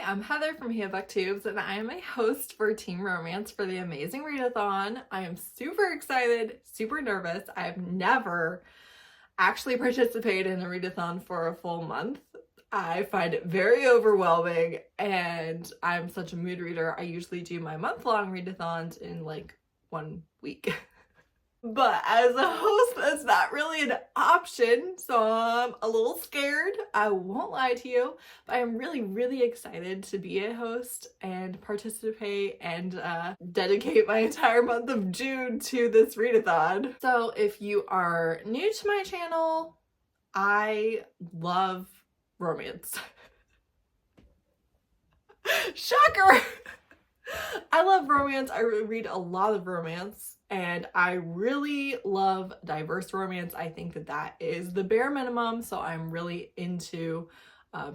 I'm Heather from booktubes, and I am a host for Team Romance for the amazing Readathon. I am super excited, super nervous. I have never actually participated in a Readathon for a full month. I find it very overwhelming, and I'm such a mood reader. I usually do my month-long readathons in like 1 week. But as a host, that's not really an option, so I'm a little scared. I won't lie to you, but I'm really excited to be a host and participate and dedicate my entire month of June to this readathon. So if you are new to my channel, I love romance. Shocker! I love romance. I read a lot of romance, and I really love diverse romance. I think that that is the bare minimum, so I'm really into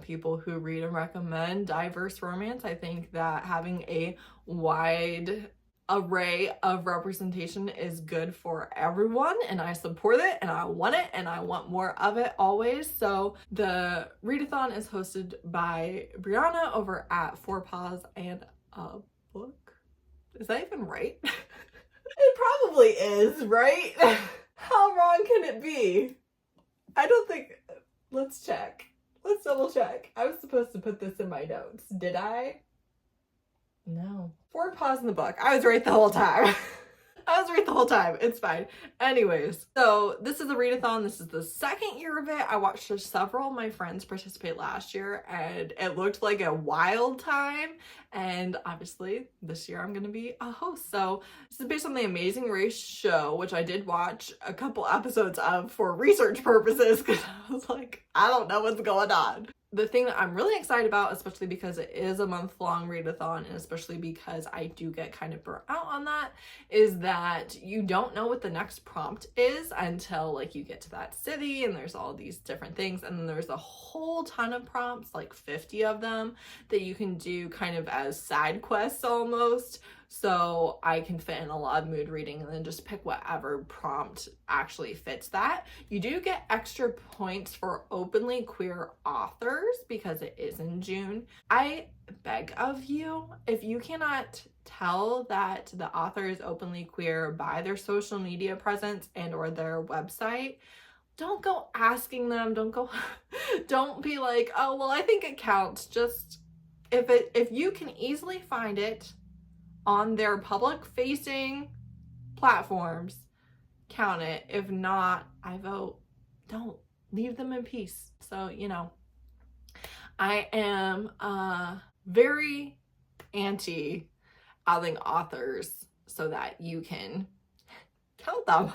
people who read and recommend diverse romance. I think that having a wide array of representation is good for everyone, and I support it, and I want it, and I want more of it always. So the readathon is hosted by Brianna over at Four Paws and a Book. Is that even right? It probably is, right? How wrong can it be? I don't think... Let's check. Let's double check. I was supposed to put this in my notes. Did I? No. Four Paws in the Book. I was right the whole time. I was right the whole time. It's fine. Anyways, so this is a readathon. This is the second year of it. I watched several of my friends participate last year, and it looked like a wild time. And obviously, this year I'm going to be a host. So this is based on the Amazing Race show, which I did watch a couple episodes of for research purposes because I was like, I don't know what's going on. The thing that I'm really excited about, especially because it is a month-long readathon, and especially because I do get kind of burnt out on that, is that you don't know what the next prompt is until like you get to that city and there's all these different things, and then there's a whole ton of prompts, like 50 of them, that you can do kind of as side quests almost. So I can fit in a lot of mood reading and then just pick whatever prompt actually fits that. You do get extra points for openly queer authors because it is in June. I beg of you, if you cannot tell that the author is openly queer by their social media presence and or their website, don't go asking them. Don't be like, oh, well, I think it counts. Just if you can easily find it on their public facing platforms, count it. If not, I vote don't. Leave them in peace. So, you know, I am very anti outing authors so that you can count them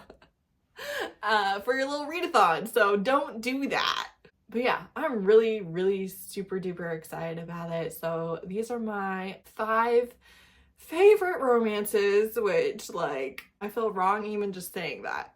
for your little readathon. So don't do that. But yeah, I'm really super duper excited about it. So these are my 5 favorite romances, which, like, I feel wrong even just saying that.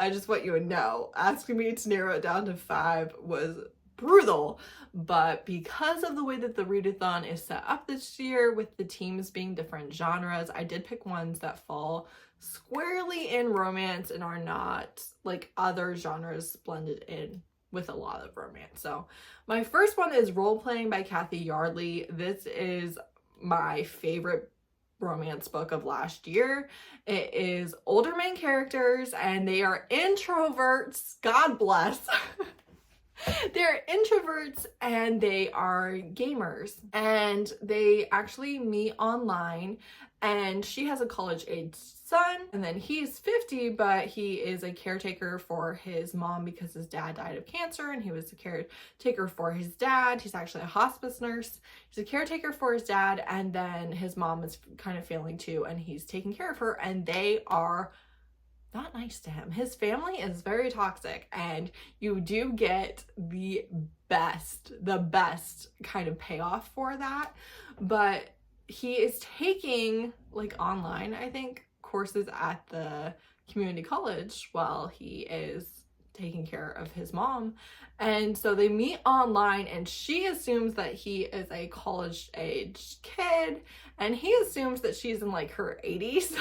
I just want you to know, asking me to narrow it down to 5 was brutal, but because of the way that the readathon is set up this year with the teams being different genres, I did pick ones that fall squarely in romance and are not like other genres blended in with a lot of romance. So my first one is Roleplaying by Cathy Yardley. This is my favorite romance book of last year. It is older main characters and they are introverts. God bless. They're introverts and they are gamers, and they actually meet online, and she has a college-age son, and then he's 50, but he is a caretaker for his mom because his dad died of cancer, and he was a caretaker for his dad. He's actually a hospice nurse. He's a caretaker for his dad, and then his mom is kind of failing too, and he's taking care of her, and they are not nice to him. His family is very toxic, and you do get the best kind of payoff for that. But he is taking, like, online, I think, courses at the community college while he is taking care of his mom. And so they meet online, and she assumes that he is a college-age kid, and he assumes that she's in like her 80s.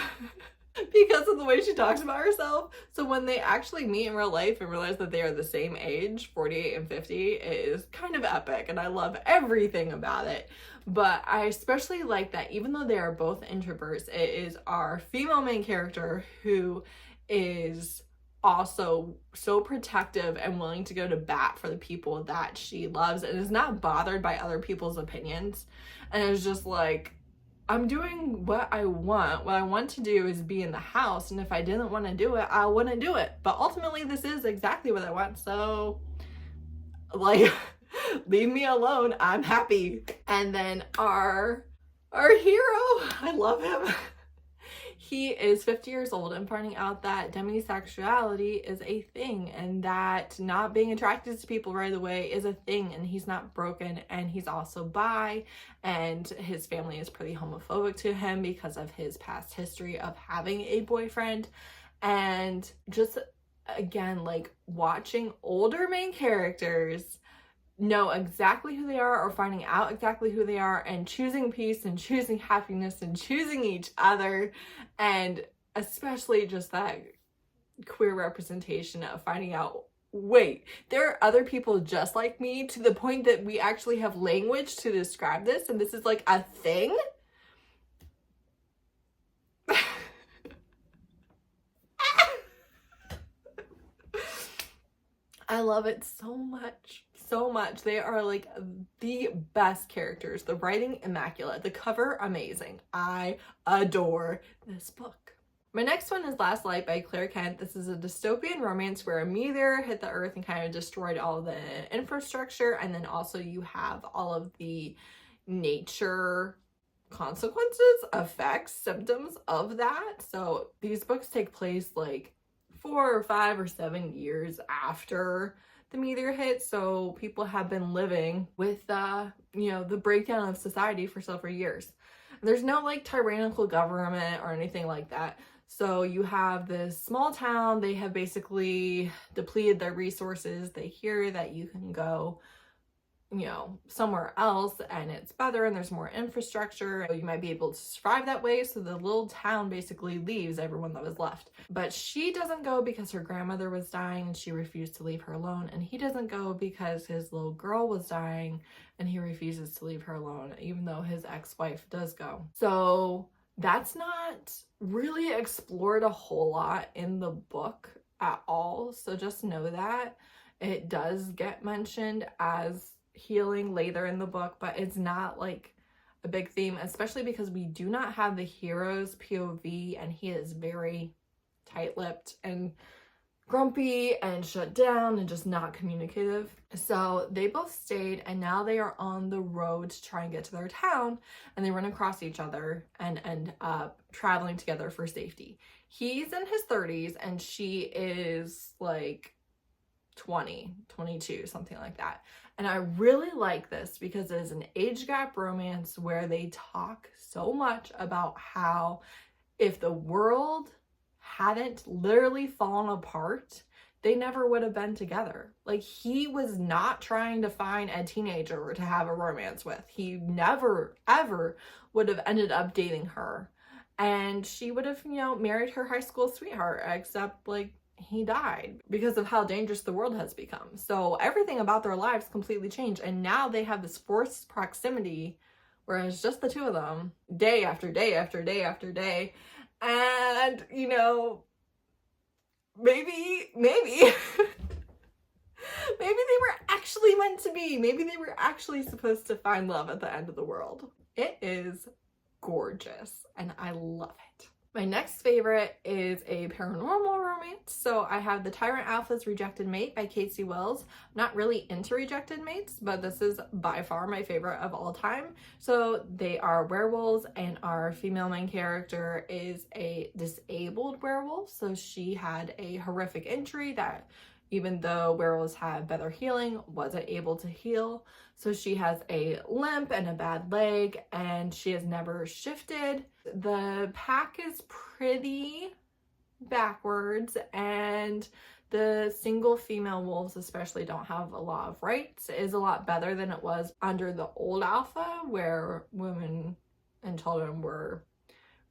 because of the way she talks about herself. So when they actually meet in real life and realize that they are the same age, 48 and 50, it is kind of epic, and I love everything about it. But I especially like that even though they are both introverts, it is our female main character who is also so protective and willing to go to bat for the people that she loves and is not bothered by other people's opinions, and is just like, I'm doing what I want. What I want to do is be in the house, and if I didn't want to do it, I wouldn't do it. But ultimately, this is exactly what I want, so like, leave me alone. I'm happy. And then our hero, I love him. He is 50 years old and finding out that demisexuality is a thing, and that not being attracted to people right away is a thing, and he's not broken, and he's also bi, and his family is pretty homophobic to him because of his past history of having a boyfriend. And just, again, like, watching older main characters know exactly who they are or finding out exactly who they are and choosing peace and choosing happiness and choosing each other, and especially just that queer representation of finding out, wait, there are other people just like me, to the point that we actually have language to describe this, and this is like a thing. I love it so much. So much. They are like the best characters. The writing, immaculate. The cover, amazing. I adore this book. My next one is Last Light by Claire Kent. This is a dystopian romance where a meteor hit the earth and kind of destroyed all the infrastructure, and then also you have all of the nature consequences, effects, symptoms of that. So these books take place like 4 or 5 or 7 years after the meteor hit, so people have been living with the breakdown of society for several years. There's no like tyrannical government or anything like that. So you have this small town. They have basically depleted their resources. They hear that you can go somewhere else and it's better and there's more infrastructure. You might be able to survive that way. So the little town basically leaves everyone that was left. But she doesn't go because her grandmother was dying and she refused to leave her alone. And he doesn't go because his little girl was dying and he refuses to leave her alone, even though his ex-wife does go. So that's not really explored a whole lot in the book at all. So just know that it does get mentioned as healing later in the book, but it's not like a big theme, especially because we do not have the hero's POV, and he is very tight-lipped and grumpy and shut down and just not communicative. So they both stayed, and now they are on the road to try and get to their town, and they run across each other and end up traveling together for safety. He's in his 30s and she is like 20, 22, something like that. And I really like this because it is an age gap romance where they talk so much about how if the world hadn't literally fallen apart, they never would have been together. Like, he was not trying to find a teenager to have a romance with. He never, ever would have ended up dating her. And she would have, married her high school sweetheart, except like he died because of how dangerous the world has become. So everything about their lives completely changed, and now they have this forced proximity where it's just the two of them day after day after day after day. And maybe maybe they were actually meant to be. Maybe they were actually supposed to find love at the end of the world. It is gorgeous and I love it. My next favorite is a paranormal romance. So I have The Tyrant Alpha's Rejected Mate by Cathy Wells. I'm not really into rejected mates, but this is by far my favorite of all time. So they are werewolves, and our female main character is a disabled werewolf. So she had a horrific injury that, even though werewolves have better healing, wasn't able to heal. So she has a limp and a bad leg, and she has never shifted. The pack is pretty backwards, and the single female wolves especially don't have a lot of rights. It is a lot better than it was under the old alpha, where women and children were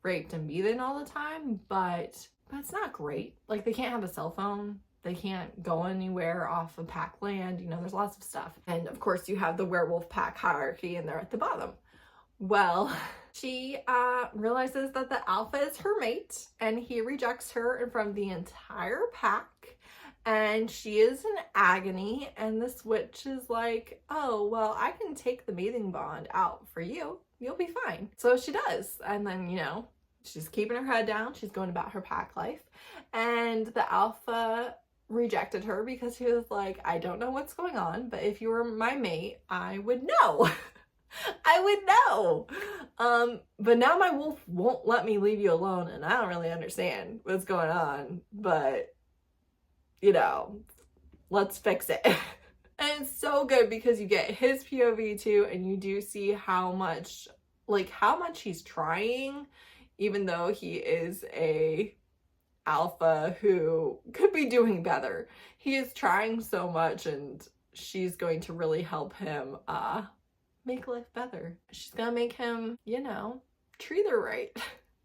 raped and beaten all the time, but it's not great. Like, they can't have a cell phone. They can't go anywhere off of pack land. You know, there's lots of stuff. And of course you have the werewolf pack hierarchy and they're at the bottom. Well, she realizes that the alpha is her mate and he rejects her in front of the entire pack. And she is in agony, and this witch is like, oh, well, I can take the mating bond out for you. You'll be fine. So she does. And then, you know, she's keeping her head down. She's going about her pack life. And the alpha rejected her because he was like, I don't know what's going on, but if you were my mate, I would know. I would know. But now my wolf won't let me leave you alone, and I don't really understand what's going on, but you know, let's fix it. And it's so good because you get his POV too, and you do see how much he's trying, even though he is a alpha who could be doing better. He is trying so much, and she's going to really help him make life better. She's gonna make him, you know, treat her right.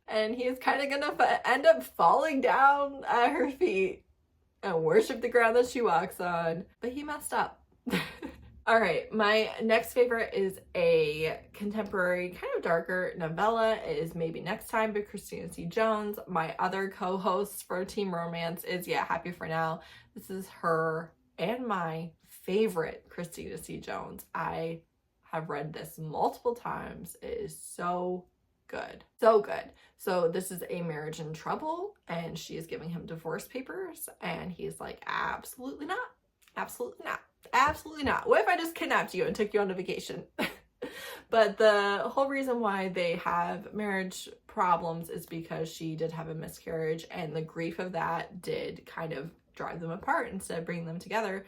And he is kind of gonna end up falling down at her feet and worship the ground that she walks on, but he messed up. All right, my next favorite is a contemporary, kind of darker novella. It is Maybe Next Time by Christina C. Jones. My other co-host for Team Romance is Happy for Now. This is her and my favorite Christina C. Jones. I have read this multiple times. It is so good. So good. So this is a marriage in trouble, and she is giving him divorce papers, and he's like, absolutely not. Absolutely not. Absolutely not. What if I just kidnapped you and took you on a vacation? But the whole reason why they have marriage problems is because she did have a miscarriage, and the grief of that did kind of drive them apart instead of bringing them together.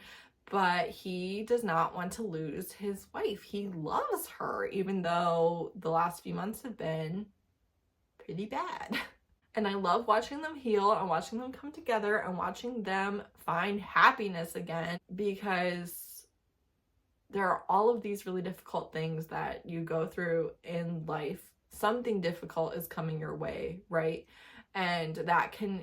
But he does not want to lose his wife. He loves her, even though the last few months have been pretty bad. And I love watching them heal and watching them come together and watching them find happiness again, because there are all of these really difficult things that you go through in life. Something difficult is coming your way, right? And that can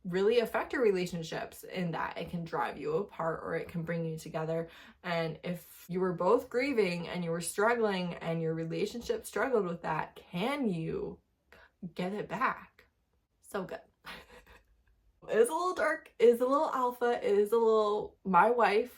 really affect your relationships in that it can drive you apart or it can bring you together. And if you were both grieving and you were struggling and your relationship struggled with that, can you get it back? So good. It is a little dark, it is a little alpha, it is a little my wife,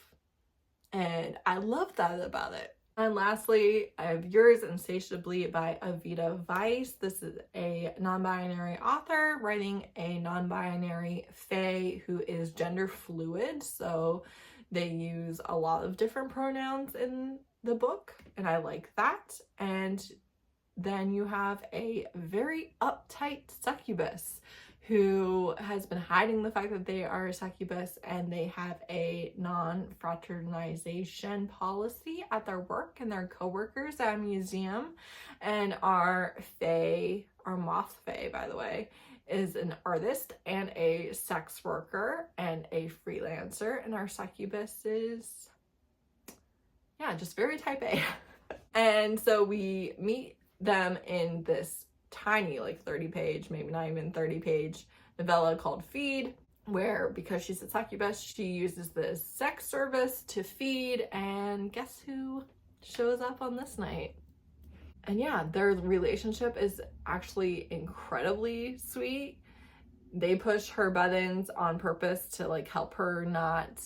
and I love that about it. And lastly, I have Yours Insatiably by Avita Weiss. This is a non-binary author writing a non-binary fae who is gender fluid. So they use a lot of different pronouns in the book, and I like that. And then you have a very uptight succubus who has been hiding the fact that they are a succubus, and they have a non-fraternization policy at their work and their co-workers at a museum. And our fae, our moth fae, by the way, is an artist and a sex worker and a freelancer, and our succubus is, just very type A. And so we meet them in this tiny, like 30-page, maybe not even 30-page novella called Feed, where because she's a succubus, she uses this sex service to feed, and guess who shows up on this night? And their relationship is actually incredibly sweet. They push her buttons on purpose to like help her not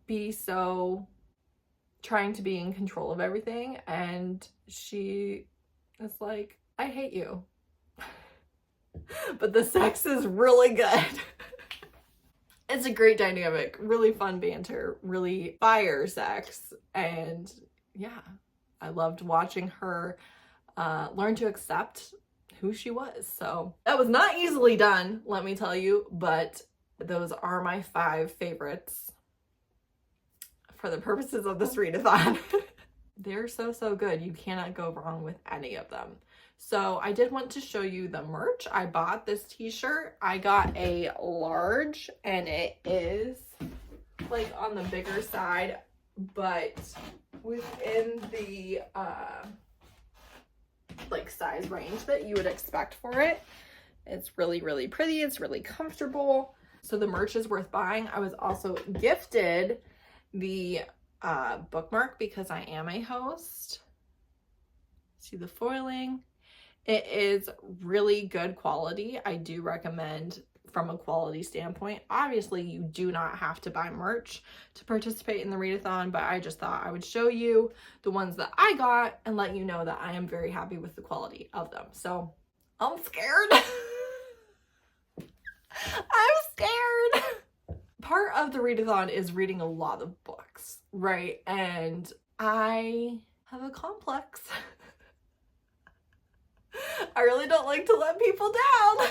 be so trying to be in control of everything, and she is like, I hate you. But the sex is really good. It's a great dynamic, really fun banter, really fire sex, and I loved watching her learn to accept who she was. So that was not easily done, let me tell you, but those are my 5 favorites for the purposes of this readathon. They're so good. You cannot go wrong with any of them. So I did want to show you the merch. I bought this t-shirt. I got a large, and it is like on the bigger side, but within the like size range that you would expect for it. It's really, really pretty. It's really comfortable. So the merch is worth buying. I was also gifted the bookmark because I am a host. See the foiling? It is really good quality. I do recommend from a quality standpoint. Obviously, you do not have to buy merch to participate in the readathon, but I just thought I would show you the ones that I got and let you know that I am very happy with the quality of them. So I'm scared. I'm scared. Part of the readathon is reading a lot of books, right? And I have a complex. I really don't like to let people down.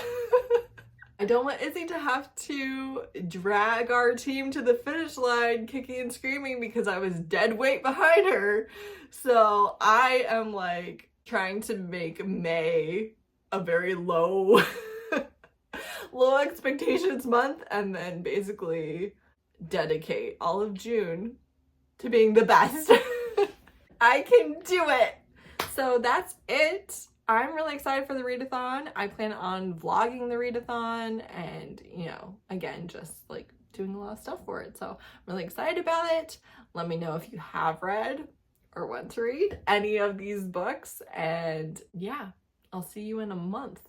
I don't want Izzy to have to drag our team to the finish line kicking and screaming because I was dead weight behind her. So I am like trying to make May a very low low expectations month, and then basically dedicate all of June to being the best. I can do it. So that's it. I'm really excited for the readathon. I plan on vlogging the readathon and, you know, again, just like doing a lot of stuff for it. So I'm really excited about it. Let me know if you have read or want to read any of these books. And yeah, I'll see you in a month.